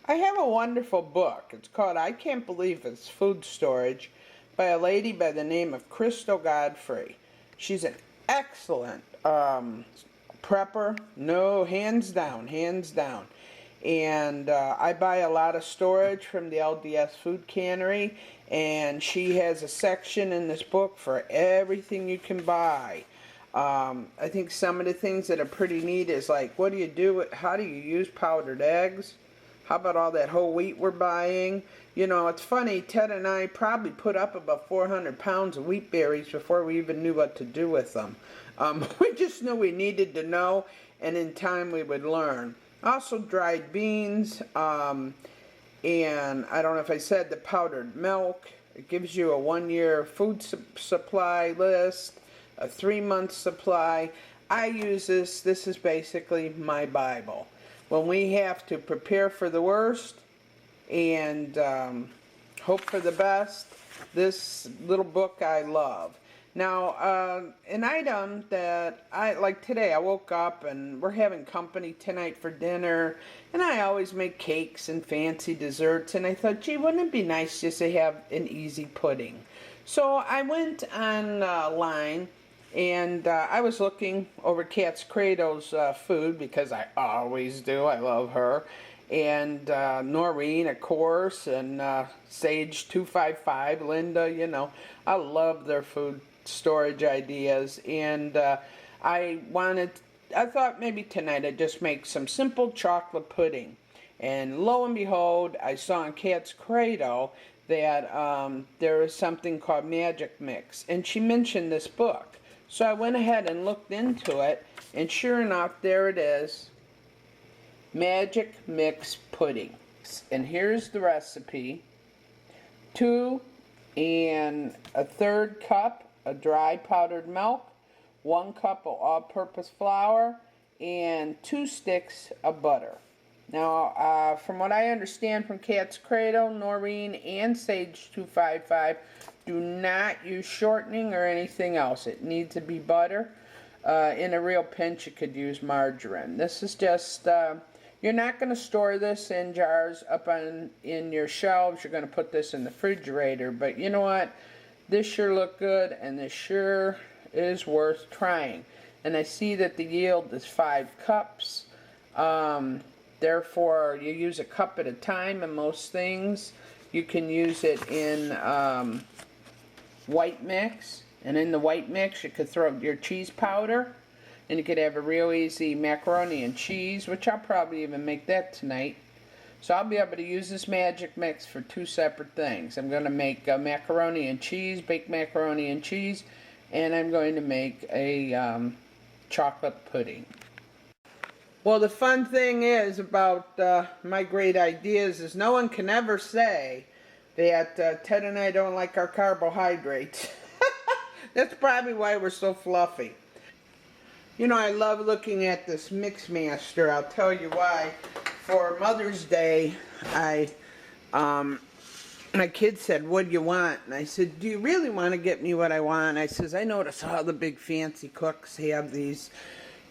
I have a wonderful book. It's called I Can't Believe It's Food Storage by a lady by the name of Crystal Godfrey. She's an excellent prepper. No, hands down, hands down. And I buy a lot of storage from the LDS Food Cannery, and she has a section in this book for everything you can buy. I think some of the things that are pretty neat is like, what do you do? How do you use powdered eggs? How about all that whole wheat we're buying? You know, it's funny, Ted and I probably put up about 400 pounds of wheat berries before we even knew what to do with them. We just knew we needed to know, and in time we would learn. Also dried beans, and I don't know if I said the powdered milk. It gives you a 1-year food supply list, a 3-month supply. I use this. This is basically my Bible. When we have to prepare for the worst and hope for the best, this little book I love. Now, an item that I like today, I woke up and we're having company tonight for dinner, and I always make cakes and fancy desserts, and I thought, gee, wouldn't it be nice just to have an easy pudding? So I went online, and I was looking over Cat's Cradle's food, because I always do. I love her. And Noreen, of course, and Sage 255, Linda, you know. I love their food storage ideas. And I thought maybe tonight I'd just make some simple chocolate pudding. And lo and behold, I saw on Cat's Cradle that there is something called Magic Mix. And she mentioned this book. So I went ahead and looked into it, and sure enough, there it is, Magic Mix Pudding. And here's the recipe: 2 1/3 cup of dry powdered milk, 1 cup of all-purpose flour, and 2 sticks of butter. Now, from what I understand from Cat's Cradle, Noreen, and Sage 255, do not use shortening or anything else. It needs to be butter. In a real pinch, you could use margarine. This is just, you're not going to store this in jars up in your shelves. You're going to put this in the refrigerator. But you know what? This sure looked good, and this sure is worth trying. And I see that the yield is 5 cups. Therefore, you use a cup at a time in most things. You can use it in white mix, and in the white mix you could throw your cheese powder, and you could have a real easy macaroni and cheese, which I'll probably even make that tonight. So I'll be able to use this Magic Mix for 2 separate things. I'm going to make macaroni and cheese, baked macaroni and cheese, and I'm going to make a chocolate pudding. Well, the fun thing is about my great ideas is no one can ever say that Ted and I don't like our carbohydrates. That's probably why we're so fluffy. You know, I love looking at this Mixmaster. I'll tell you why. For Mother's Day, my kid said, what do you want? And I said, do you really want to get me what I want? I says, I notice all the big fancy cooks have these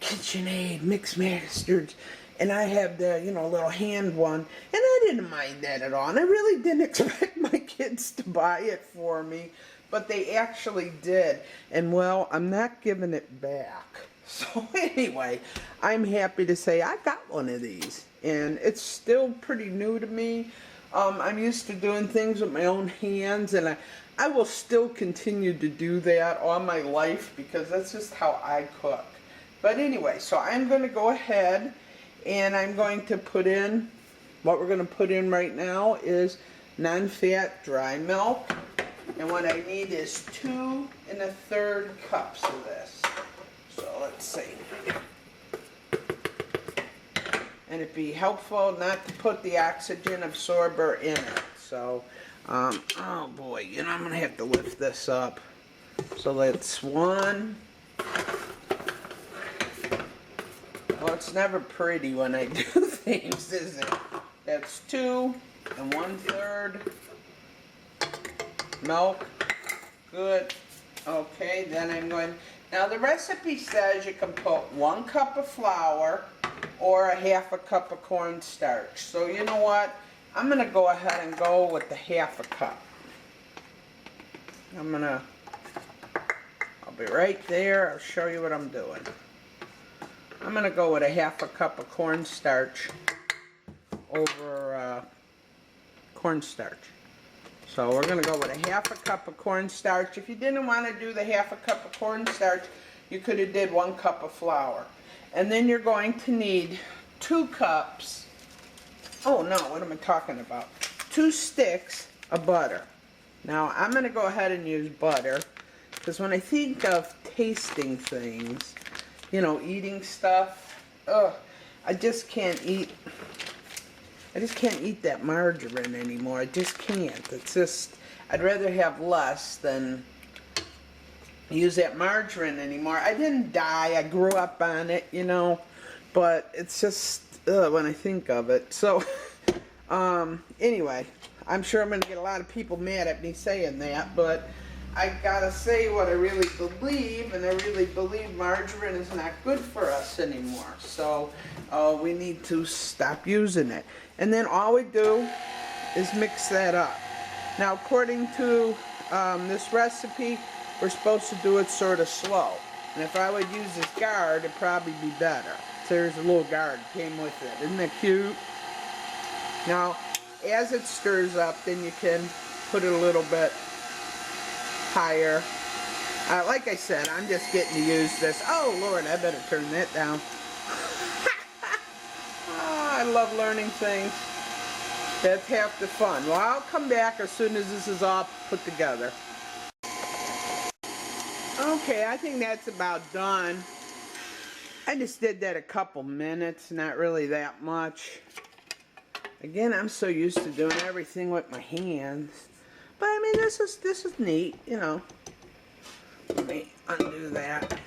KitchenAid Mixmasters, and I have the, you know, little hand one, and I didn't mind that at all, and I really didn't expect my kids to buy it for me, but they actually did, and well, I'm not giving it back. So anyway, I'm happy to say I got one of these, and it's still pretty new to me. I'm used to doing things with my own hands, and I will still continue to do that all my life, because that's just how I cook. But anyway, so I'm going to go ahead and I'm going to put in, what we're going to put in right now is non-fat dry milk. And what I need is 2 1/3 cups of this. So let's see. And it'd be helpful not to put the oxygen absorber in it. So, oh boy, you know, I'm going to have to lift this up. So that's 1. Well, it's never pretty when I do things, is it? That's 2 1/3 milk. Good. Okay, then I'm going... Now, the recipe says you can put 1 cup of flour or a 1/2 cup of cornstarch. So, you know what? I'm going to go ahead and go with the 1/2 cup. I'll be right there. I'll show you what I'm doing. I'm going to go with a 1/2 cup of cornstarch over cornstarch. So we're going to go with a 1/2 cup of cornstarch. If you didn't want to do the 1/2 cup of cornstarch, you could have did 1 cup of flour. And then you're going to need 2 cups, oh no, what am I talking about? 2 sticks of butter. Now I'm going to go ahead and use butter, because when I think of tasting things, you know, eating stuff, I just can't eat that margarine anymore. I just can't. It's just, I'd rather have less than use that margarine anymore. I didn't die. I grew up on it, you know, but it's just, when I think of it. So, anyway, I'm sure I'm going to get a lot of people mad at me saying that, but I gotta say what I really believe, and I really believe margarine is not good for us anymore. So we need to stop using it. And then all we do is mix that up. Now, according to this recipe, we're supposed to do it sort of slow. And if I would use this guard, it'd probably be better. So there's a little guard came with it. Isn't that cute? Now, as it stirs up, then you can put it a little bit higher. Like I said, I'm just getting to use this. Oh Lord, I better turn that down. Oh, I love learning things. That's half the fun. Well, I'll come back as soon as this is all put together. Okay, I think that's about done. I just did that a couple minutes, not really that much. Again, I'm so used to doing everything with my hands. But I mean, this is neat, you know. Let me undo that.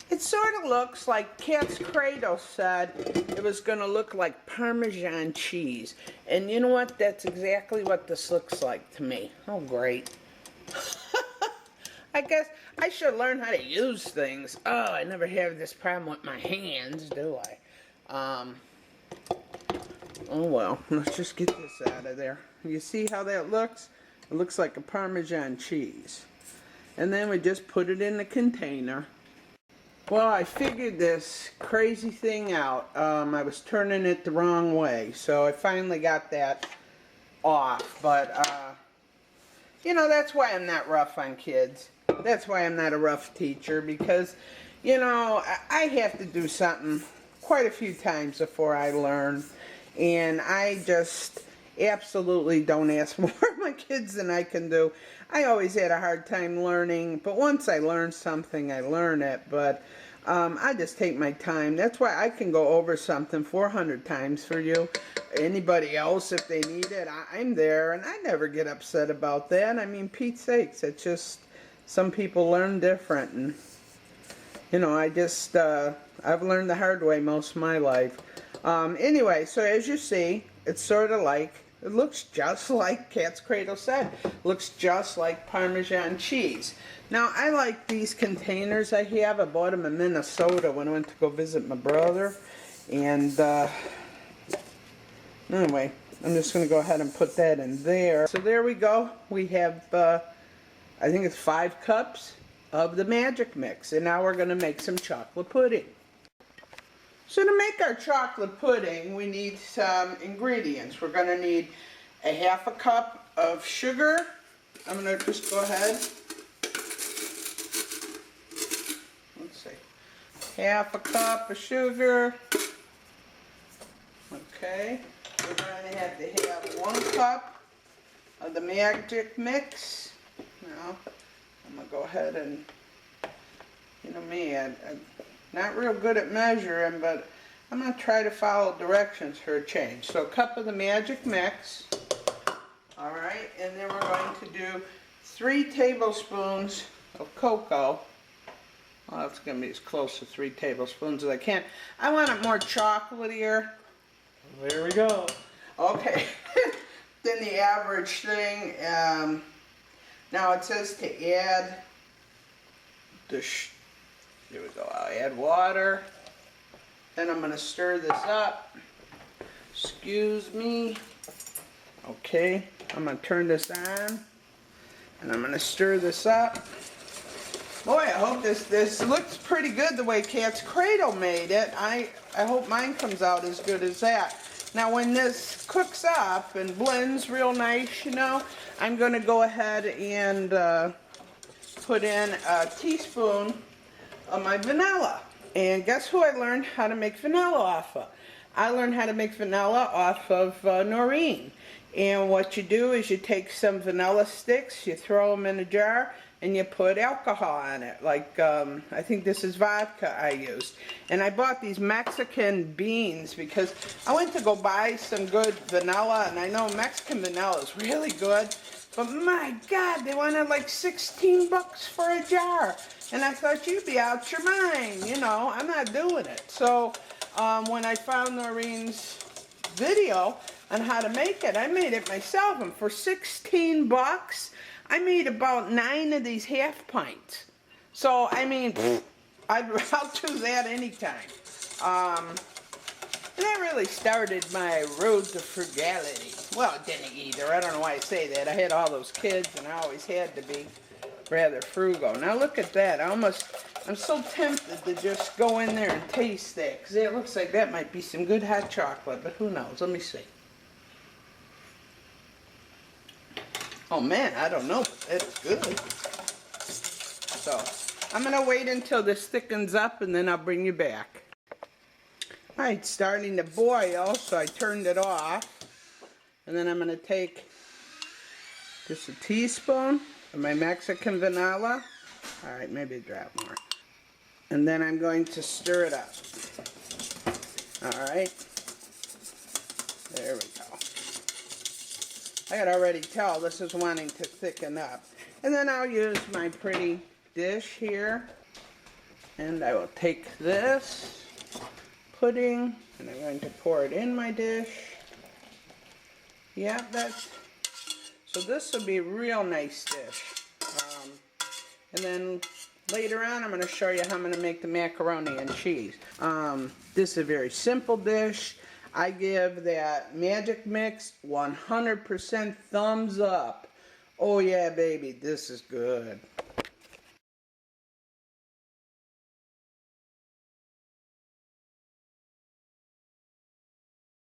It sort of looks like Cat's Cradle said it was going to look like Parmesan cheese. And you know what? That's exactly what this looks like to me. Oh, great. I guess I should learn how to use things. Oh, I never have this problem with my hands, do I? Oh well, let's just get this out of there. You see how that looks? It looks like a Parmesan cheese. And then we just put it in the container. Well, I figured this crazy thing out. I was turning it the wrong way, so I finally got that off. But, you know, that's why I'm not rough on kids. That's why I'm not a rough teacher, because, you know, I have to do something quite a few times before I learn. And I just absolutely don't ask more of my kids than I can do. I always had a hard time learning, but once I learn something, I learn it. But I just take my time. That's why I can go over something 400 times for you. Anybody else, if they need it, I'm there, and I never get upset about that. I mean, Pete's sakes, it's just some people learn different, and you know, I just I've learned the hard way most of my life. Anyway, so as you see, it's sort of like, it looks just like Cat's Cradle said. Looks just like Parmesan cheese. Now, I like these containers I have. I bought them in Minnesota when I went to go visit my brother. And anyway, I'm just going to go ahead and put that in there. So there we go. We have, I think it's 5 cups of the magic mix. And now we're going to make some chocolate pudding. So to make our chocolate pudding, we need some ingredients. We're going to need a 1/2 cup of sugar. I'm going to just go ahead. Let's see. 1/2 cup of sugar. Okay. We're going to have 1 cup of the magic mix. Now, I'm going to go ahead and, you know me, I'm not real good at measuring, but I'm going to try to follow directions for a change. So a cup of the magic mix. Alright, and then we're going to do 3 tablespoons of cocoa. Well, it's going to be as close to 3 tablespoons as I can. I want it more chocolatier. There we go. Okay, than the average thing. Now it says to add the here we go. I'll add water. Then I'm going to stir this up. Excuse me. Okay, I'm gonna turn this on and I'm gonna stir this up. Boy, I hope this looks pretty good the way Cat's Cradle made it. I hope mine comes out as good as that. Now when this cooks up and blends real nice, you know, I'm gonna go ahead and put in a teaspoon of my vanilla. And guess who I learned how to make vanilla off of? I learned how to make vanilla off of Noreen. And what you do is you take some vanilla sticks, you throw them in a jar, and you put alcohol on it. Like, I think this is vodka I used. And I bought these Mexican beans because I went to go buy some good vanilla, and I know Mexican vanilla is really good. But my God, they wanted like 16 bucks for a jar. And I thought, you'd be out your mind, you know, I'm not doing it. So when I found Noreen's video on how to make it, I made it myself. And for 16 bucks, I made about 9 of these half pints. So, I mean, I'll do that anytime. And that really started my road to frugality. Well, it didn't either. I don't know why I say that. I had all those kids and I always had to be rather frugal. Now look at that. I'm so tempted to just go in there and taste that, because it looks like that might be some good hot chocolate, but who knows? Let me see. Oh man, I don't know, but it's good. So, I'm going to wait until this thickens up and then I'll bring you back. Alright, it's starting to boil, so I turned it off. And then I'm going to take just a teaspoon of my Mexican vanilla. Alright, maybe a drop more. And then I'm going to stir it up. Alright. There we go. I can already tell this is wanting to thicken up. And then I'll use my pretty dish here. And I will take this pudding and I'm going to pour it in my dish. Yeah, so this will be a real nice dish. And then later on I'm going to show you how I'm going to make the macaroni and cheese. This is a very simple dish. I give that Magic Mix 100% thumbs up. Oh yeah, baby, this is good.